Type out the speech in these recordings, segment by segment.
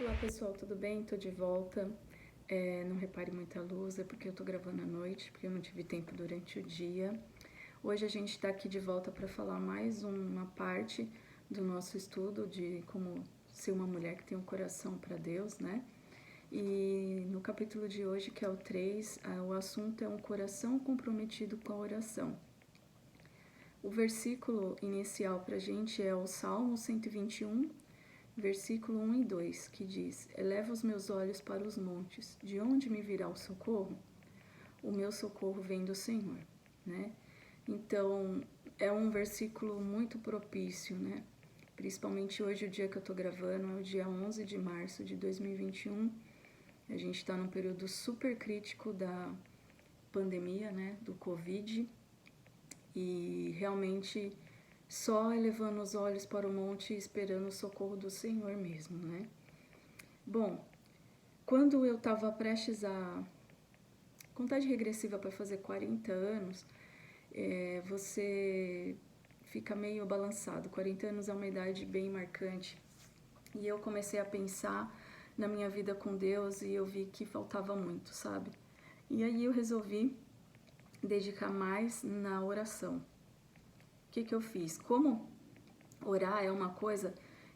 Olá pessoal, tudo bem? Tô de volta. Não repare muita luz, é porque eu tô gravando à noite, porque eu não tive tempo durante o dia. Hoje a gente tá aqui de volta para falar mais uma parte do nosso estudo de como ser uma mulher que tem um coração para Deus, né? E no capítulo de hoje, que é o 3, o assunto é um coração comprometido com a oração. O versículo inicial pra gente é o Salmo 121, versículo 1 e 2, que diz: Eleva os meus olhos para os montes, de onde me virá o socorro? O meu socorro vem do Senhor, né? Então, é um versículo muito propício, né? Principalmente hoje, o dia que eu tô gravando, é o dia 11 de março de 2021. A gente tá num período super crítico da pandemia, né? Do Covid. E realmente só elevando os olhos para o monte e esperando o socorro do Senhor mesmo, né? Bom, quando eu estava prestes a contagem regressiva para fazer 40 anos, você fica meio balançado. 40 anos é uma idade bem marcante. E eu comecei a pensar na minha vida com Deus e eu vi que faltava muito, sabe? E aí eu resolvi dedicar mais na oração. O que eu fiz? Como orar é uma coisa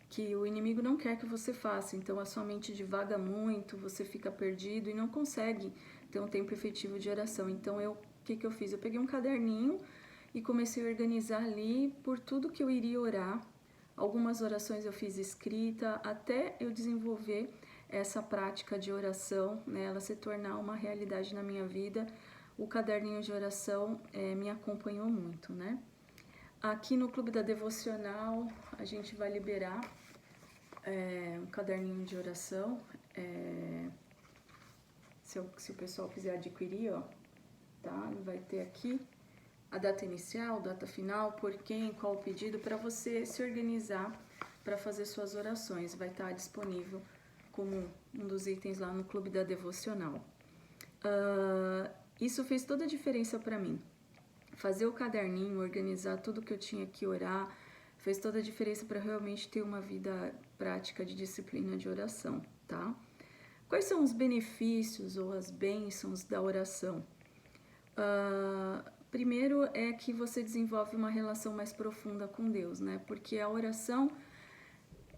que o inimigo não quer que você faça, então a sua mente divaga muito, você fica perdido e não consegue ter um tempo efetivo de oração. Então o que eu fiz? Eu peguei um caderninho e comecei a organizar ali por tudo que eu iria orar. Algumas orações eu fiz escrita, até eu desenvolver essa prática de oração, né, ela se tornar uma realidade na minha vida. O caderninho de oração me acompanhou muito, né? Aqui no Clube da Devocional, a gente vai liberar um caderninho de oração. Se o pessoal quiser adquirir, ó, tá? Vai ter aqui a data inicial, data final, por quem, qual o pedido, para você se organizar para fazer suas orações. Vai estar disponível como um dos itens lá no Clube da Devocional. Isso fez toda a diferença para mim. Fazer o caderninho, organizar tudo que eu tinha que orar, fez toda a diferença para realmente ter uma vida prática de disciplina de oração, tá? Quais são os benefícios ou as bênçãos da oração? Primeiro é que você desenvolve uma relação mais profunda com Deus, né? Porque a oração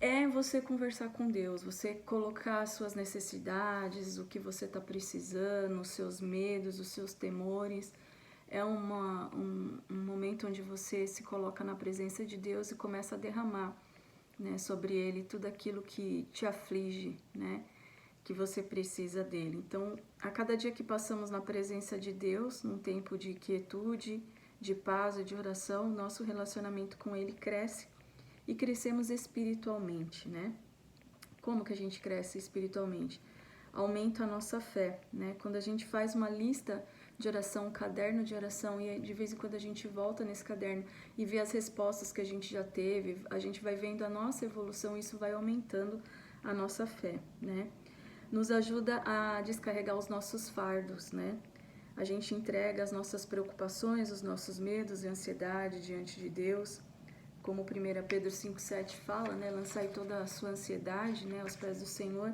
é você conversar com Deus, você colocar as suas necessidades, o que você está precisando, os seus medos, os seus temores. É um momento onde você se coloca na presença de Deus e começa a derramar, né, sobre Ele tudo aquilo que te aflige, né, que você precisa dele. Então, a cada dia que passamos na presença de Deus, num tempo de quietude, de paz e de oração, nosso relacionamento com Ele cresce e crescemos espiritualmente, né? Como que a gente cresce espiritualmente? Aumenta a nossa fé, né? Quando a gente faz uma lista de oração, um caderno de oração, e de vez em quando a gente volta nesse caderno e vê as respostas que a gente já teve, a gente vai vendo a nossa evolução, isso vai aumentando a nossa fé, né? Nos ajuda a descarregar os nossos fardos, né? A gente entrega as nossas preocupações, os nossos medos e ansiedade diante de Deus. Como 1 Pedro 5,7 fala, né? Lançai toda a sua ansiedade, né, aos pés do Senhor.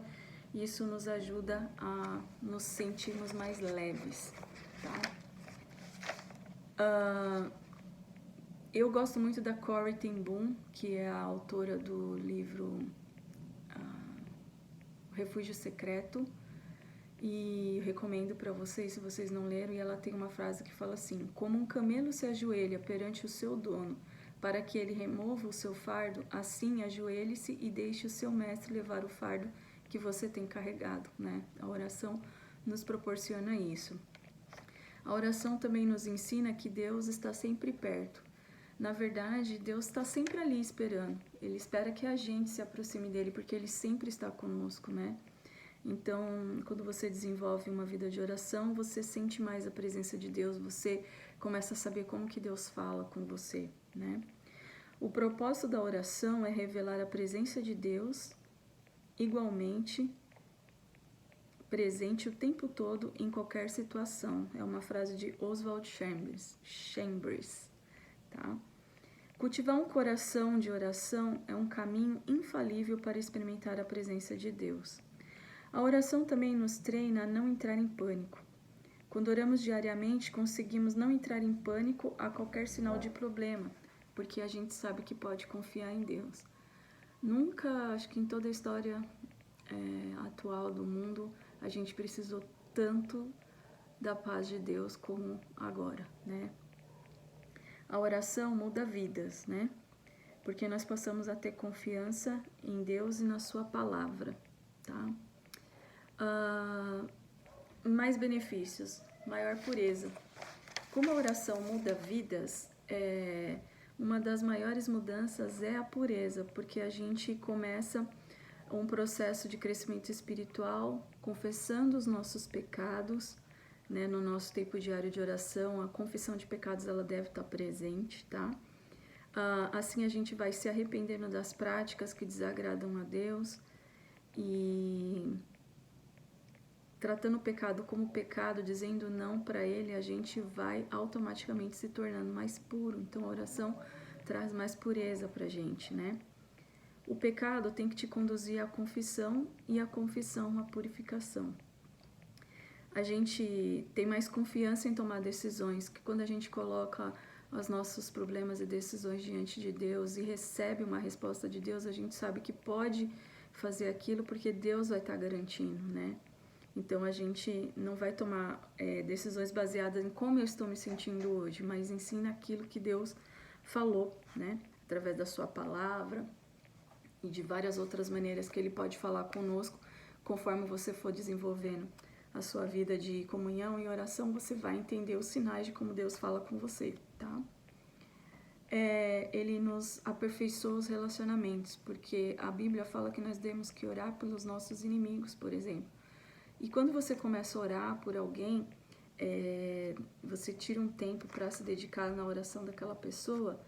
E isso nos ajuda a nos sentirmos mais leves, tá? Eu gosto muito da Corrie ten Boom, que é a autora do livro O Refúgio Secreto, e recomendo para vocês, se vocês não leram, e ela tem uma frase que fala assim: como um camelo se ajoelha perante o seu dono para que ele remova o seu fardo, assim ajoelhe-se e deixe o seu mestre levar o fardo que você tem carregado, né? A oração nos proporciona isso. A oração também nos ensina que Deus está sempre perto. Na verdade, Deus está sempre ali esperando. Ele espera que a gente se aproxime dele, porque ele sempre está conosco, né? Então, quando você desenvolve uma vida de oração, você sente mais a presença de Deus, você começa a saber como que Deus fala com você, né? O propósito da oração é revelar a presença de Deus igualmente presente o tempo todo em qualquer situação. É uma frase de Oswald Chambers, tá? Cultivar um coração de oração é um caminho infalível para experimentar a presença de Deus. A oração também nos treina a não entrar em pânico. Quando oramos diariamente, conseguimos não entrar em pânico a qualquer sinal de problema, porque a gente sabe que pode confiar em Deus. Nunca, acho que em toda a história atual do mundo, a gente precisou tanto da paz de Deus como agora, né? A oração muda vidas, né? Porque nós passamos a ter confiança em Deus e na sua palavra, tá? Mais benefícios, maior pureza. Como a oração muda vidas, uma das maiores mudanças é a pureza, porque a gente começa um processo de crescimento espiritual, confessando os nossos pecados, né? No nosso tempo diário de oração, a confissão de pecados ela deve estar presente, tá? Assim a gente vai se arrependendo das práticas que desagradam a Deus e tratando o pecado como pecado, dizendo não para ele, a gente vai automaticamente se tornando mais puro. Então a oração traz mais pureza pra gente, né? O pecado tem que te conduzir à confissão e a confissão à purificação. A gente tem mais confiança em tomar decisões, que quando a gente coloca os nossos problemas e decisões diante de Deus e recebe uma resposta de Deus, a gente sabe que pode fazer aquilo porque Deus vai estar garantindo, né? Então a gente não vai tomar decisões baseadas em como eu estou me sentindo hoje, mas em sim naquilo que Deus falou, né? Através da sua palavra e de várias outras maneiras que Ele pode falar conosco, conforme você for desenvolvendo a sua vida de comunhão e oração, você vai entender os sinais de como Deus fala com você, tá? Ele nos aperfeiçoa os relacionamentos, porque a Bíblia fala que nós temos que orar pelos nossos inimigos, por exemplo. E quando você começa a orar por alguém, você tira um tempo para se dedicar na oração daquela pessoa,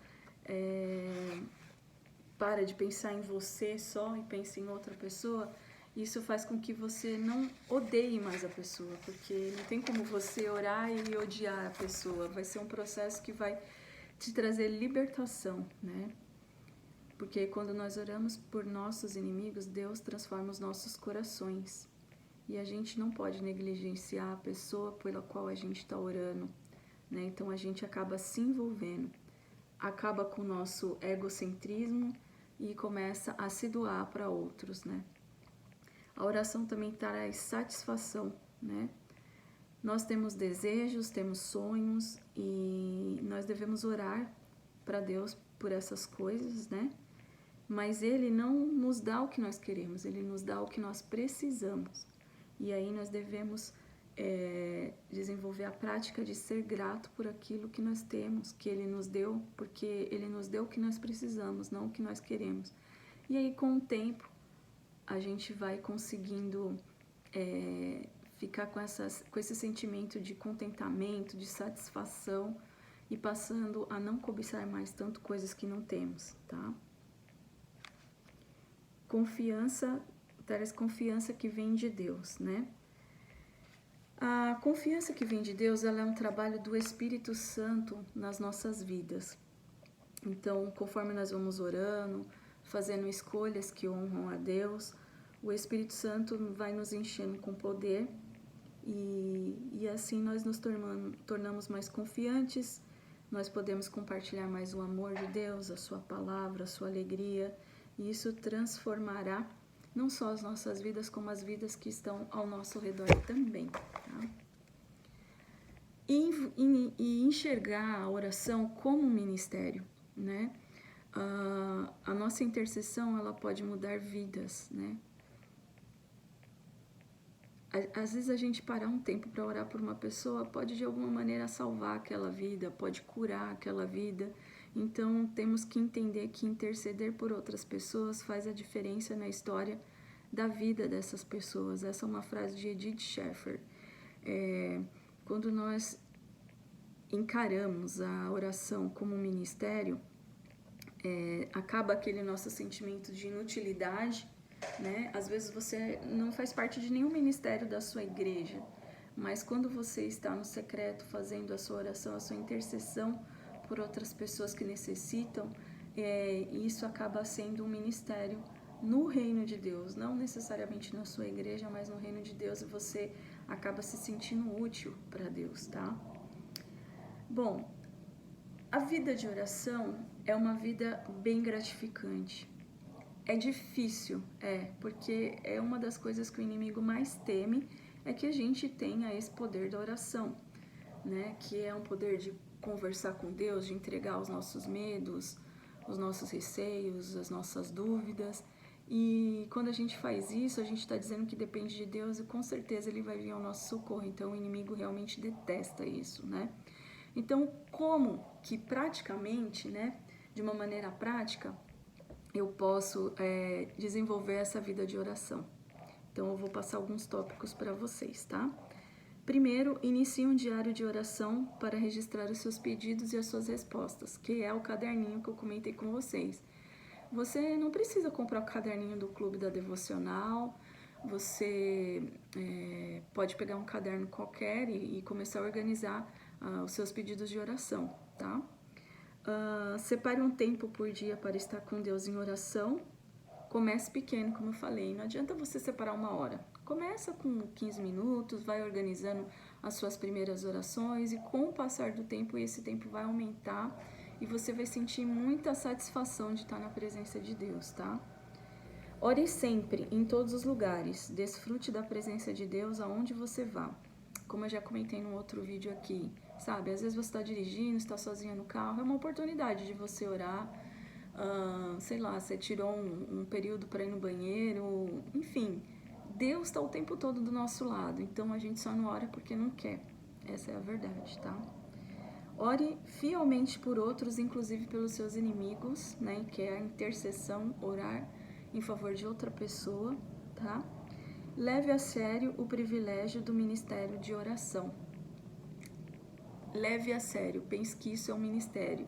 para de pensar em você só e pensa em outra pessoa, isso faz com que você não odeie mais a pessoa, porque não tem como você orar e odiar a pessoa, vai ser um processo que vai te trazer libertação, né? Porque quando nós oramos por nossos inimigos, Deus transforma os nossos corações. E a gente não pode negligenciar a pessoa pela qual a gente está orando, né? Então a gente acaba se envolvendo, acaba com o nosso egocentrismo e começa a se doar para outros, né? A oração também traz satisfação, né? Nós temos desejos, temos sonhos e nós devemos orar para Deus por essas coisas, né? Mas Ele não nos dá o que nós queremos, Ele nos dá o que nós precisamos. E aí nós devemos desenvolver a prática de ser grato por aquilo que nós temos, que Ele nos deu, porque Ele nos deu o que nós precisamos, não o que nós queremos. E aí com o tempo a gente vai conseguindo ficar com esse sentimento de contentamento, de satisfação e passando a não cobiçar mais tanto coisas que não temos, tá? Confiança, traz confiança que vem de Deus, né? A confiança que vem de Deus, ela é um trabalho do Espírito Santo nas nossas vidas. Então, conforme nós vamos orando, fazendo escolhas que honram a Deus, o Espírito Santo vai nos enchendo com poder e assim nós nos tornamos mais confiantes, nós podemos compartilhar mais o amor de Deus, a sua palavra, a sua alegria, e isso transformará não só as nossas vidas, como as vidas que estão ao nosso redor também, tá? E enxergar a oração como um ministério, né? A nossa intercessão, ela pode mudar vidas, né? Às vezes a gente parar um tempo para orar por uma pessoa pode de alguma maneira salvar aquela vida, pode curar aquela vida. Então temos que entender que interceder por outras pessoas faz a diferença na história da vida dessas pessoas. Essa é uma frase de Edith Schaeffer. Quando nós encaramos a oração como um ministério, acaba aquele nosso sentimento de inutilidade, né? Às vezes você não faz parte de nenhum ministério da sua igreja, mas quando você está no secreto fazendo a sua oração, a sua intercessão por outras pessoas que necessitam, isso acaba sendo um ministério no reino de Deus, não necessariamente na sua igreja, mas no reino de Deus, e você acaba se sentindo útil para Deus, tá? Bom, a vida de oração é uma vida bem gratificante. É difícil, porque é uma das coisas que o inimigo mais teme, é que a gente tenha esse poder da oração, né? Que é um poder de conversar com Deus, de entregar os nossos medos, os nossos receios, as nossas dúvidas. E quando a gente faz isso, a gente está dizendo que depende de Deus e com certeza Ele vai vir ao nosso socorro. Então o inimigo realmente detesta isso, né? Então, como que praticamente, né, de uma maneira prática, eu posso desenvolver essa vida de oração? Então, eu vou passar alguns tópicos para vocês, tá? Primeiro, inicie um diário de oração para registrar os seus pedidos e as suas respostas, que é o caderninho que eu comentei com vocês. Você não precisa comprar o caderninho do Clube da Devocional, você pode pegar um caderno qualquer e começar a organizar os seus pedidos de oração, tá? Separe um tempo por dia para estar com Deus em oração. Comece pequeno, como eu falei, não adianta você separar 1 hora. Começa com 15 minutos, vai organizando as suas primeiras orações e com o passar do tempo, esse tempo vai aumentar e você vai sentir muita satisfação de estar na presença de Deus, tá? Ore sempre, em todos os lugares, desfrute da presença de Deus aonde você vá. Como eu já comentei num outro vídeo aqui, sabe? Às vezes você está dirigindo, está sozinha no carro, é uma oportunidade de você orar. Sei lá, você tirou um período para ir no banheiro, enfim, Deus está o tempo todo do nosso lado, então a gente só não ora porque não quer, essa é a verdade, tá? Ore fielmente por outros, inclusive pelos seus inimigos, né, que é a intercessão, orar em favor de outra pessoa, tá? Leve a sério o privilégio do ministério de oração. Leve a sério, pense que isso é um ministério.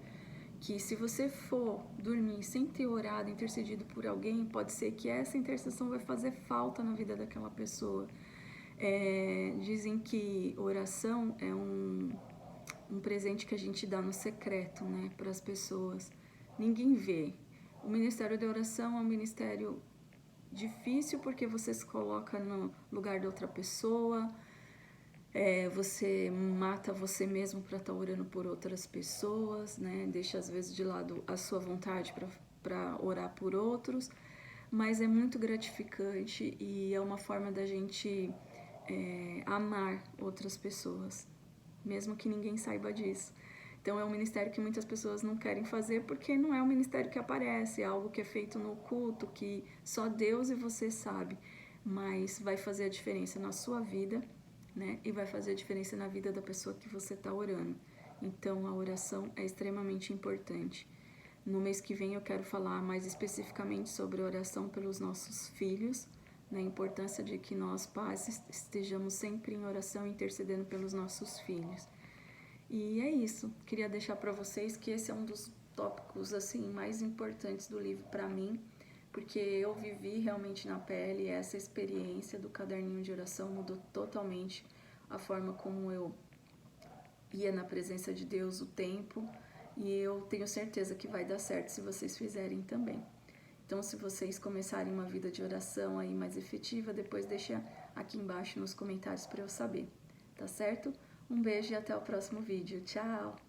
Que se você for dormir sem ter orado, intercedido por alguém, pode ser que essa intercessão vai fazer falta na vida daquela pessoa. Dizem que oração é um presente que a gente dá no secreto, né, para as pessoas. Ninguém vê. O ministério da oração é um ministério difícil porque você se coloca no lugar de outra pessoa, você mata você mesmo para estar orando por outras pessoas, né? Deixa às vezes de lado a sua vontade para orar por outros, mas é muito gratificante e é uma forma da gente amar outras pessoas, mesmo que ninguém saiba disso. Então é um ministério que muitas pessoas não querem fazer porque não é um ministério que aparece, é algo que é feito no culto, que só Deus e você sabe, mas vai fazer a diferença na sua vida, né? E vai fazer a diferença na vida da pessoa que você está orando. Então a oração é extremamente importante. No mês que vem eu quero falar mais especificamente sobre a oração pelos nossos filhos, né? A importância de que nós, pais, estejamos sempre em oração intercedendo pelos nossos filhos. E é isso. Queria deixar para vocês que esse é um dos tópicos assim mais importantes do livro para mim, porque eu vivi realmente na pele essa experiência do caderninho de oração, mudou totalmente a forma como eu ia na presença de Deus, o tempo, e eu tenho certeza que vai dar certo se vocês fizerem também. Então, se vocês começarem uma vida de oração aí mais efetiva, depois deixa aqui embaixo nos comentários para eu saber, tá certo? Um beijo e até o próximo vídeo. Tchau!